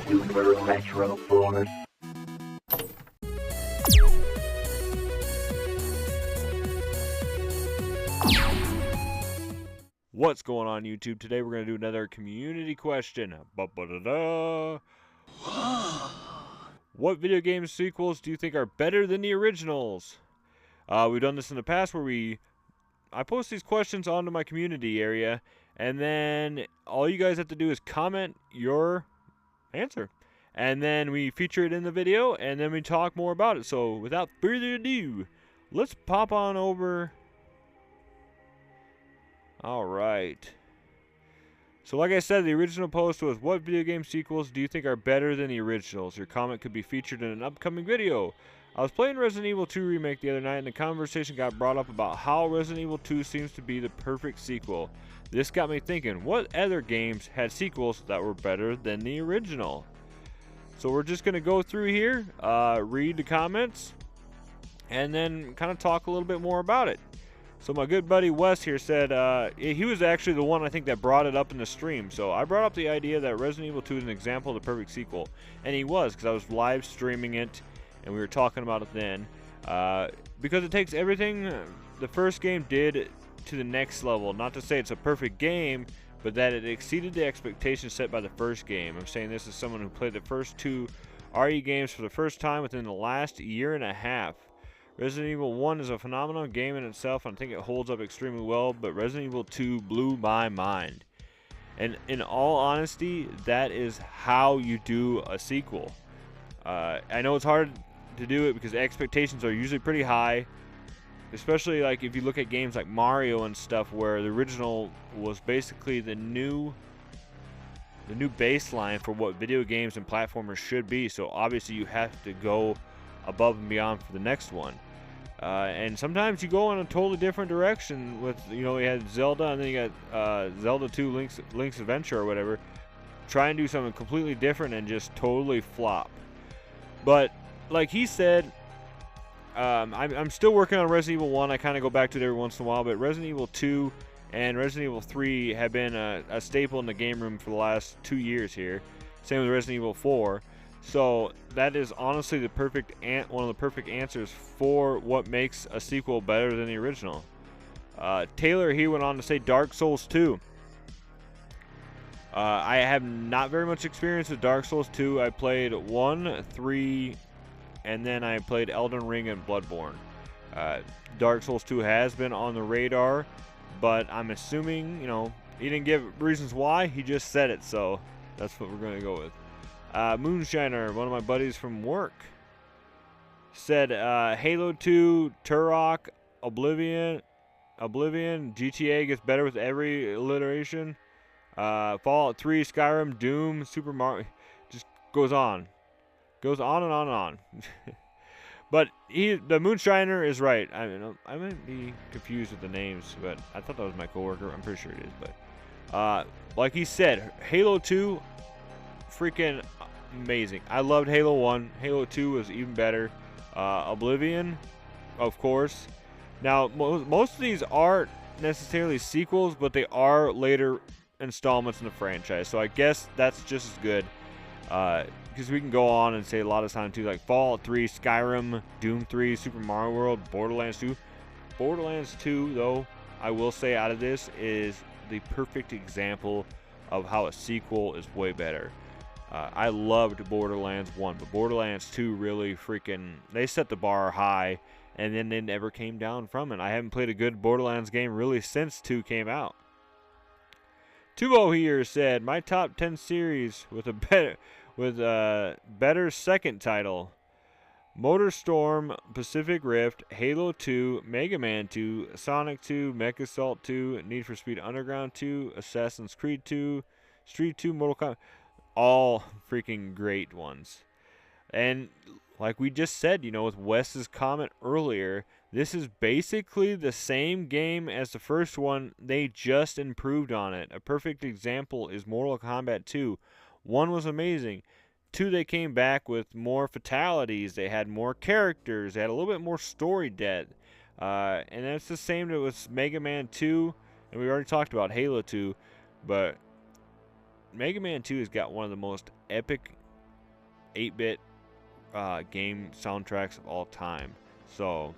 Super Retro Force. What's going on YouTube? Today we're going to do another community question. Ba-ba-da-da. What video game sequels do you think are better than the originals? We've done this in the past where I post these questions onto my community area, and then all you guys have to do is comment your answer. And then we feature it in the video, and then we talk more about it. So without further ado, let's pop on over. Alright. So like I said, the original post was, what video game sequels do you think are better than the originals? Your comment could be featured in an upcoming video. I was playing Resident Evil 2 Remake the other night, and the conversation got brought up about how Resident Evil 2 seems to be the perfect sequel. This got me thinking, what other games had sequels that were better than the original? So we're just going to go through here, read the comments, and then kind of talk a little bit more about it. So my good buddy Wes here said, he was actually the one I think that brought it up in the stream. So I brought up the idea that Resident Evil 2 is an example of the perfect sequel. And he was, because I was live streaming it, and we were talking about it then. Because it takes everything the first game did to the next level. Not to say it's a perfect game, but that it exceeded the expectations set by the first game. I'm saying this as someone who played the first two RE games for the first time within the last year and a half. Resident Evil 1 is a phenomenal game in itself, and I think it holds up extremely well, but Resident Evil 2 blew my mind. And in all honesty, that is how you do a sequel. I know it's hard to do it because expectations are usually pretty high, especially like if you look at games like Mario and stuff, where the original was basically the new baseline for what video games and platformers should be. So obviously you have to go above and beyond for the next one. And sometimes you go in a totally different direction with, you had Zelda, and then you got Zelda 2 Link's Adventure or whatever. Try and do something completely different and just totally flop. But like he said, I'm still working on Resident Evil 1. I kind of go back to it every once in a while, but Resident Evil 2 and Resident Evil 3 have been a staple in the game room for the last 2 years here. Same with Resident Evil 4. So that is honestly one of the perfect answers for what makes a sequel better than the original. Taylor, he went on to say Dark Souls 2. I have not very much experience with Dark Souls 2. I played 1, 3, and then I played Elden Ring and Bloodborne. Dark Souls 2 has been on the radar, but I'm assuming, he didn't give reasons why. He just said it, so that's what we're going to go with. Moonshiner, one of my buddies from work, said Halo 2, Turok, Oblivion, GTA gets better with every iteration. Fallout 3, Skyrim, Doom, Super Mario, just goes on and on and on. But the Moonshiner is right. I mean, I might be confused with the names, but I thought that was my coworker. I'm pretty sure it is. But like he said, Halo 2, freaking amazing. I loved Halo 1. Halo 2 was even better. Oblivion, of course. Now, most of these aren't necessarily sequels, but they are later installments in the franchise. So I guess that's just as good. Because we can go on and say a lot of time too, like Fallout 3, Skyrim, Doom 3, Super Mario World, Borderlands 2. Borderlands 2, though, I will say out of this, is the perfect example of how a sequel is way better. I loved Borderlands 1, but Borderlands 2 really they set the bar high, and then they never came down from it. I haven't played a good Borderlands game really since 2 came out. Tubo here said, my top 10 series with a better second title: MotorStorm, Pacific Rift, Halo 2, Mega Man 2, Sonic 2, Mech Assault 2, Need for Speed Underground 2, Assassin's Creed 2, Street 2, Mortal Kombat. All freaking great ones. And like we just said, with Wes's comment earlier, this is basically the same game as the first one. They just improved on it. A perfect example is Mortal Kombat 2. 1 was amazing. 2, they came back with more fatalities. They had more characters. They had a little bit more story depth. And that's the same with Mega Man 2. And we already talked about Halo 2. But Mega Man 2 has got one of the most epic 8-bit game soundtracks of all time. So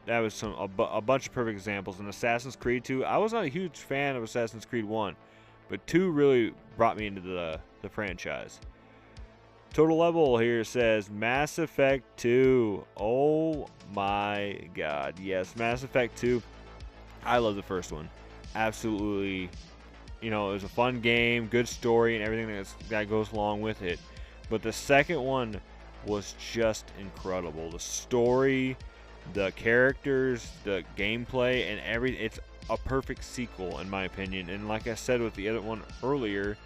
that was a bunch of perfect examples. And Assassin's Creed 2, I was not a huge fan of Assassin's Creed 1, but 2 really brought me into the franchise. Total Level here says Mass Effect 2. Oh my god. Yes, Mass Effect 2. I love the first one. Absolutely. You know, it was a fun game, good story, and everything that goes along with it. But the second one was just incredible. The story, the characters, the gameplay, and it's a perfect sequel in my opinion. And like I said with the other one earlier,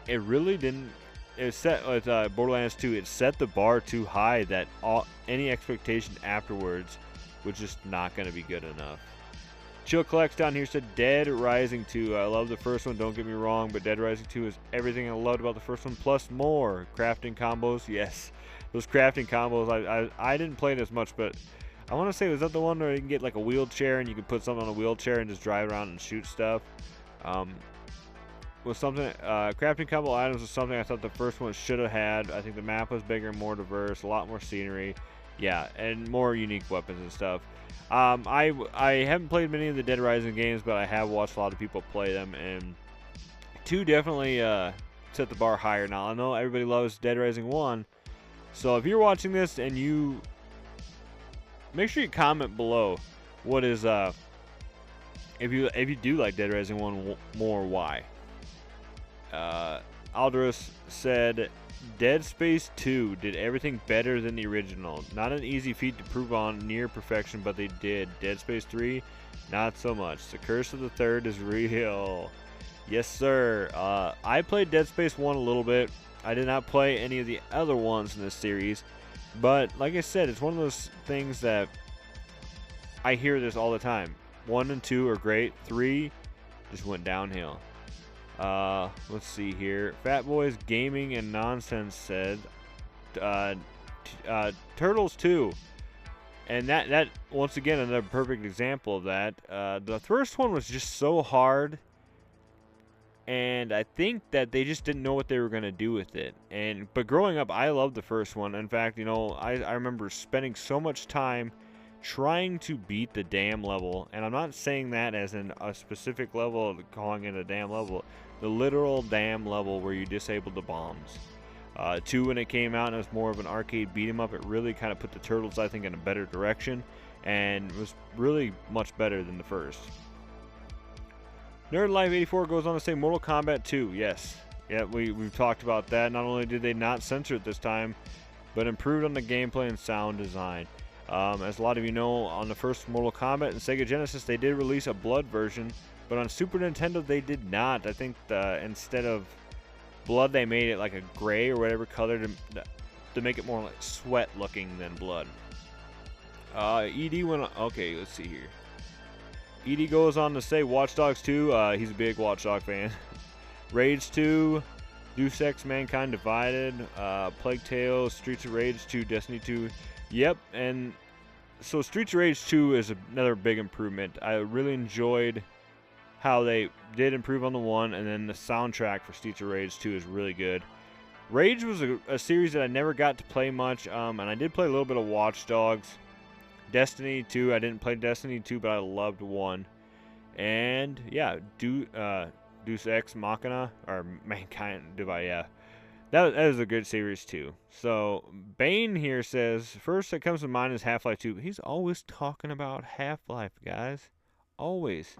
it really didn't. It set with Borderlands 2. It set the bar too high that any expectation afterwards was just not going to be good enough. Chill Collects down here said Dead Rising 2. I love the first one, don't get me wrong, but Dead Rising 2 is everything I loved about the first one plus more. Crafting combos, yes. Those crafting combos, I didn't play it as much, but I want to say, was that the one where you can get like a wheelchair and you can put something on a wheelchair and just drive around and shoot stuff? Was something crafting combo items was something I thought the first one should have had. I think the map was bigger, more diverse, a lot more scenery, yeah, and more unique weapons and stuff. I haven't played many of the Dead Rising games, but I have watched a lot of people play them, and 2 definitely set the bar higher. Now I know everybody loves Dead Rising 1, so if you're watching this and you make sure you comment below what is if you do like Dead Rising 1 more, why. Aldous said Dead Space 2 did everything better than the original. Not an easy feat to prove on near perfection, but they did. Dead Space 3, not so much. The curse of the third is real. Yes, sir. I played Dead Space 1 a little bit. I did not play any of the other ones in this series, but like I said, it's one of those things that I hear this all the time. 1 and 2 are great. 3 just went downhill. Let's see here. Fat Boys Gaming and Nonsense said Turtles 2. And that once again another perfect example of that. The first one was just so hard, and I think that they just didn't know what they were going to do with it. But growing up, I loved the first one. In fact, you know, I remember spending so much time trying to beat the dam level, and I'm not saying that as in a specific level, calling it a dam level, the literal dam level where you disabled the bombs. 2, when it came out and it was more of an arcade beat 'em up, it really kind of put the Turtles, I think, in a better direction, and was really much better than the first. Nerd Life 84 goes on to say Mortal Kombat 2. Yes, yeah, we've talked about that. Not only did they not censor it this time, but improved on the gameplay and sound design. As a lot of you know, on the first Mortal Kombat and Sega Genesis, they did release a blood version, but on Super Nintendo they did not. I think instead of blood, they made it like a gray or whatever color to make it more like sweat looking than blood. ED went on, okay, let's see here. ED goes on to say Watch Dogs 2. He's a big Watch Dog fan. Rage 2, Deus Ex Mankind Divided, Plague Tale, Streets of Rage 2, Destiny 2. Yep, and so Streets of Rage 2 is another big improvement. I really enjoyed how they did improve on the 1, and then the soundtrack for Streets of Rage 2 is really good. Rage was a series that I never got to play much, and I did play a little bit of Watch Dogs. Destiny 2, I didn't play Destiny 2, but I loved 1. And yeah, Deus Ex Machina, or Mankind Divided, yeah. That is a good series too. So Bane here says, first that comes to mind is Half-Life 2. He's always talking about Half-Life, guys. Always.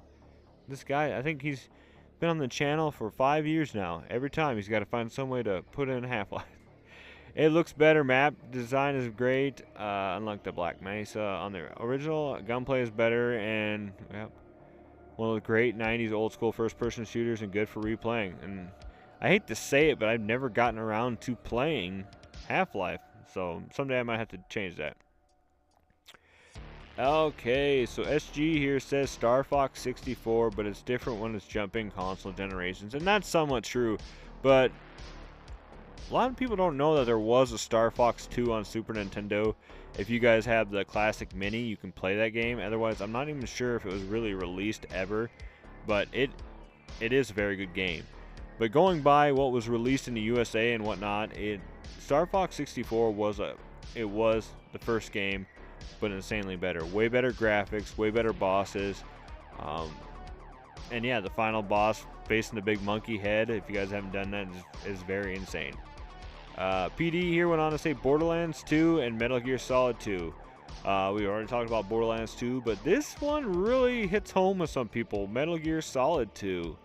This guy, I think he's been on the channel for 5 years now. Every time he's got to find some way to put in Half-Life. It looks better. Map design is great. Unlike the Black Mesa on the original, gunplay is better, and yep, one of the great 90s old school first-person shooters and good for replaying. And I hate to say it, but I've never gotten around to playing Half-Life, so someday I might have to change that. Okay, so SG here says Star Fox 64, but it's different when it's jumping console generations, and that's somewhat true, but a lot of people don't know that there was a Star Fox 2 on Super Nintendo. If you guys have the classic mini, you can play that game. Otherwise, I'm not even sure if it was really released ever, but it is a very good game. But going by what was released in the USA and whatnot, Star Fox 64 was the first game, but insanely better. Way better graphics, way better bosses. And yeah, the final boss facing the big monkey head, if you guys haven't done that, is very insane. PD here went on to say Borderlands 2 and Metal Gear Solid 2. We already talked about Borderlands 2, but this one really hits home with some people. Metal Gear Solid 2.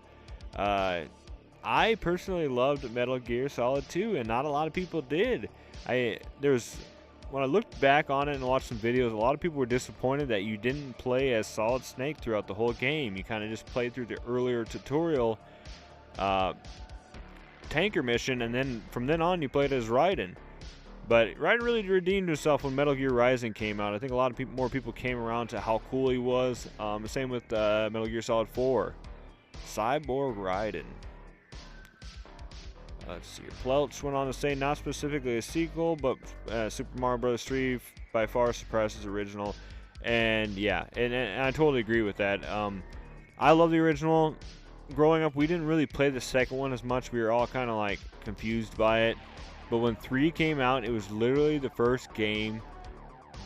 I personally loved Metal Gear Solid 2, and not a lot of people did. When I looked back on it and watched some videos, a lot of people were disappointed that you didn't play as Solid Snake throughout the whole game. You kind of just played through the earlier tutorial tanker mission, and then from then on you played as Raiden. But Raiden really redeemed himself when Metal Gear Rising came out. I think a lot of more people came around to how cool he was. Same with Metal Gear Solid 4. Cyborg Raiden. Let's see here. Plelch went on to say not specifically a sequel, but Super Mario Bros. 3 by far surpasses original. And yeah, and I totally agree with that. I love the original. Growing up, we didn't really play the second one as much. We were all kind of like confused by it. But when 3 came out, it was literally the first game,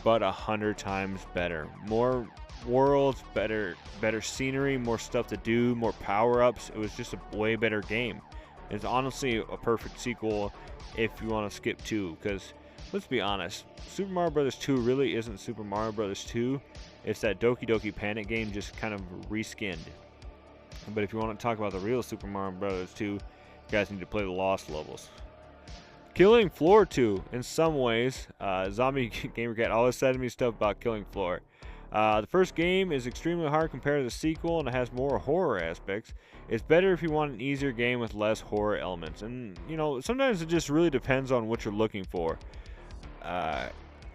but 100 times better. More worlds, better scenery, more stuff to do, more power-ups. It was just a way better game. It's honestly a perfect sequel if you want to skip 2, because let's be honest, Super Mario Bros. 2 really isn't Super Mario Bros. 2. It's that Doki Doki Panic game just kind of reskinned. But if you want to talk about the real Super Mario Bros. 2, you guys need to play the Lost levels. Killing Floor 2, in some ways. Zombie Gamer Cat always said to me stuff about Killing Floor. The first game is extremely hard compared to the sequel, and it has more horror aspects. It's better if you want an easier game with less horror elements. And, you know, sometimes it just really depends on what you're looking for.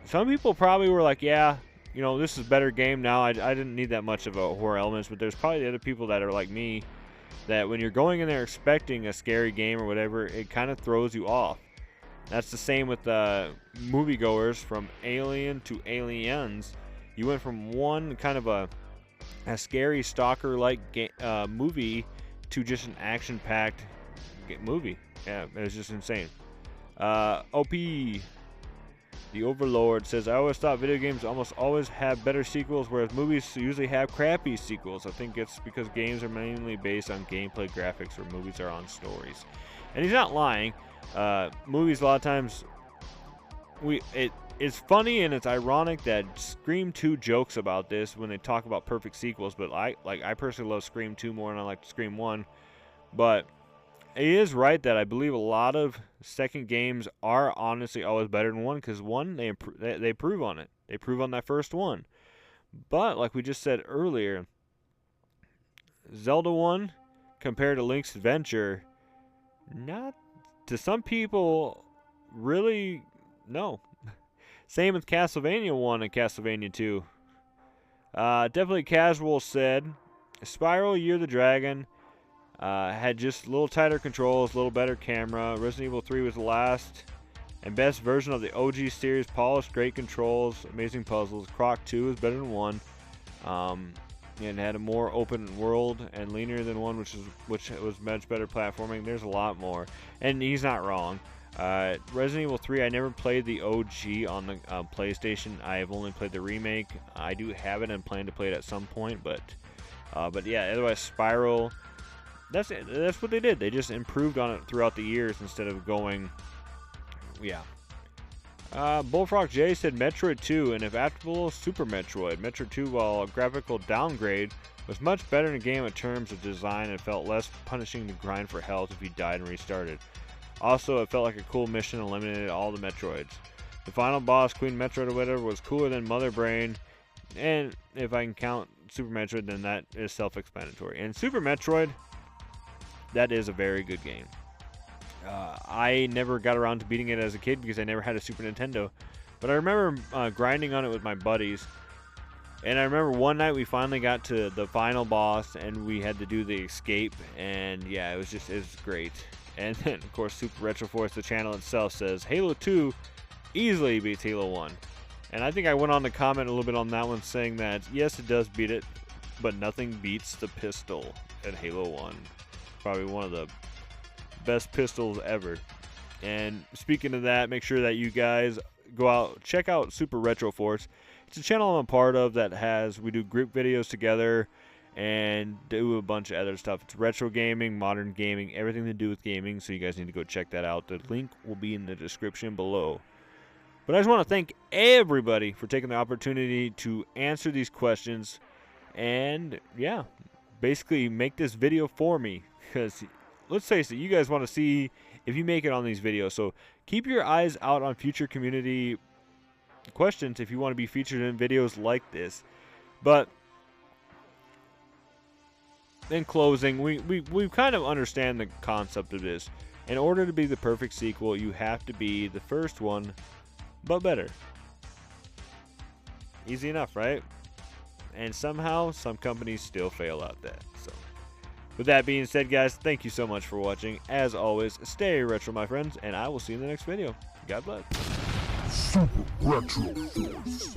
Some people probably were like, yeah, you know, this is a better game now. I didn't need that much of a horror elements. But there's probably the other people that are like me, that when you're going in there expecting a scary game or whatever, it kind of throws you off. That's the same with moviegoers from Alien to Aliens. You went from one kind of a scary stalker-like movie to just an action-packed movie. Yeah, it was just insane. OP, the Overlord, says, I always thought video games almost always have better sequels, whereas movies usually have crappy sequels. I think it's because games are mainly based on gameplay graphics, or movies are on stories. And he's not lying. Movies, a lot of times, it's funny and it's ironic that Scream 2 jokes about this when they talk about perfect sequels, but I personally love Scream 2 more than I like Scream 1. But it is right that I believe a lot of second games are honestly always better than one, because one, they improve on it. They improve on that first one. But like we just said earlier, Zelda 1 compared to Link's Adventure, not to some people, really, no. Same with Castlevania 1 and Castlevania 2. Definitely Casual said, Spiral Year of the Dragon had just a little tighter controls, a little better camera. Resident Evil 3 was the last and best version of the OG series. Polished, great controls, amazing puzzles. Croc 2 is better than 1. And had a more open world and linear than 1, which was much better platforming. There's a lot more. And he's not wrong. Resident Evil 3, I never played the OG on the PlayStation. I have only played the remake. I do have it and plan to play it at some point, but yeah, otherwise Spiral, that's what they did. They just improved on it throughout the years instead of going, yeah. Bullfrog J said Metroid 2, and if applicable, Super Metroid. Metroid 2, while a graphical downgrade, was much better in the game in terms of design and felt less punishing to grind for health if you died and restarted. Also, it felt like a cool mission and eliminated all the Metroids. The final boss, Queen Metroid or whatever, was cooler than Mother Brain, and if I can count Super Metroid, then that is self-explanatory. And Super Metroid, that is a very good game. I never got around to beating it as a kid because I never had a Super Nintendo, but I remember grinding on it with my buddies. And I remember one night we finally got to the final boss and we had to do the escape, and yeah, it was great. And then, of course, Super Retro Force, the channel itself, says Halo 2 easily beats Halo 1. And I think I went on to comment a little bit on that one, saying that, yes, it does beat it, but nothing beats the pistol at Halo 1. Probably one of the best pistols ever. And speaking of that, make sure that you guys go out, check out Super Retro Force. It's a channel I'm a part of that we do group videos together and do a bunch of other stuff. It's retro gaming, modern gaming, everything to do with gaming, so you guys need to go check that out. The link will be in the description below. But I just want to thank everybody for taking the opportunity to answer these questions and, yeah, basically make this video for me. Because, let's face it, you guys want to see if you make it on these videos. So keep your eyes out on future community questions if you want to be featured in videos like this. But in closing, we kind of understand the concept of this. In order to be the perfect sequel, you have to be the first one, but better. Easy enough, right? And somehow, some companies still fail at that. So, with that being said, guys, thank you so much for watching. As always, stay retro, my friends, and I will see you in the next video. God bless. Super Retro Force.